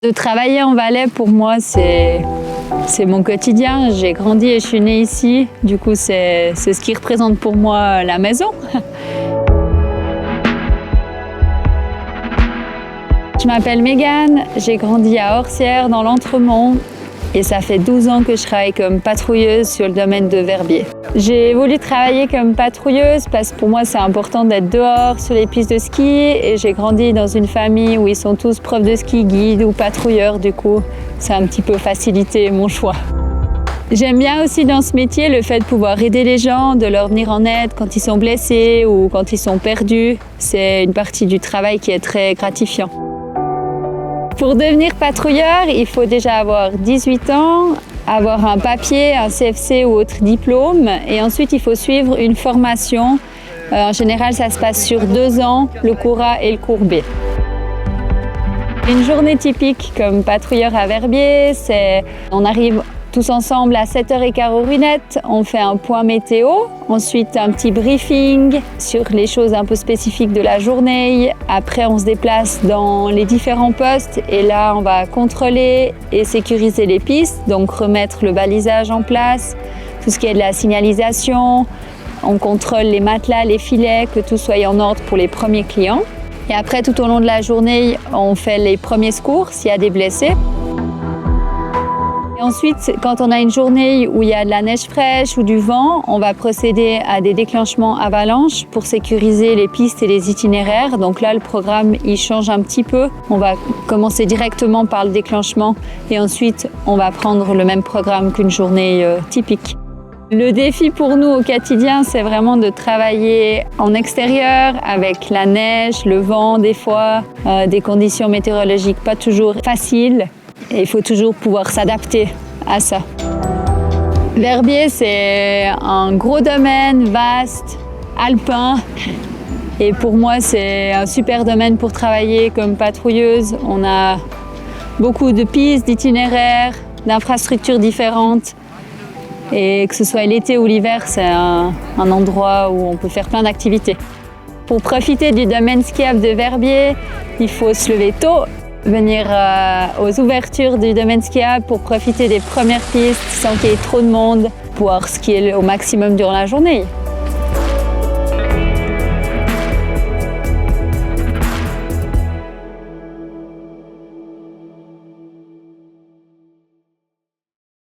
De travailler en Valais, pour moi, c'est mon quotidien. J'ai grandi et je suis née ici. Du coup, c'est ce qui représente pour moi la maison. Je m'appelle Mégane, j'ai grandi à Orsières dans l'Entremont et ça fait 12 ans que je travaille comme patrouilleuse sur le domaine de Verbier. J'ai voulu travailler comme patrouilleuse parce que pour moi c'est important d'être dehors sur les pistes de ski et j'ai grandi dans une famille où ils sont tous profs de ski, guides ou patrouilleurs, du coup ça a un petit peu facilité mon choix. J'aime bien aussi dans ce métier le fait de pouvoir aider les gens, de leur venir en aide quand ils sont blessés ou quand ils sont perdus. C'est une partie du travail qui est très gratifiant. Pour devenir patrouilleur, il faut déjà avoir 18 ans, avoir un papier, un CFC ou autre diplôme et ensuite il faut suivre une formation. En général, ça se passe sur 2 ans, le cours A et le cours B. Une journée typique comme patrouilleur à Verbier, on arrive tous ensemble à 7h15 aux Runettes, on fait un point météo, ensuite un petit briefing sur les choses un peu spécifiques de la journée. Après, on se déplace dans les différents postes et là, on va contrôler et sécuriser les pistes, donc remettre le balisage en place, tout ce qui est de la signalisation. On contrôle les matelas, les filets, que tout soit en ordre pour les premiers clients. Et après, tout au long de la journée, on fait les premiers secours s'il y a des blessés. Et ensuite, quand on a une journée où il y a de la neige fraîche ou du vent, on va procéder à des déclenchements avalanches pour sécuriser les pistes et les itinéraires. Donc là, le programme, il change un petit peu. On va commencer directement par le déclenchement et ensuite, on va prendre le même programme qu'une journée typique. Le défi pour nous au quotidien, c'est vraiment de travailler en extérieur avec la neige, le vent des fois, des conditions météorologiques pas toujours faciles. Et il faut toujours pouvoir s'adapter à ça. Verbier, c'est un gros domaine, vaste, alpin. Et pour moi, c'est un super domaine pour travailler comme patrouilleuse. On a beaucoup de pistes, d'itinéraires, d'infrastructures différentes. Et que ce soit l'été ou l'hiver, c'est un endroit où on peut faire plein d'activités. Pour profiter du domaine skiable de Verbier, il faut se lever tôt, venir aux ouvertures du domaine skiable pour profiter des premières pistes sans qu'il y ait trop de monde, pouvoir skier au maximum durant la journée.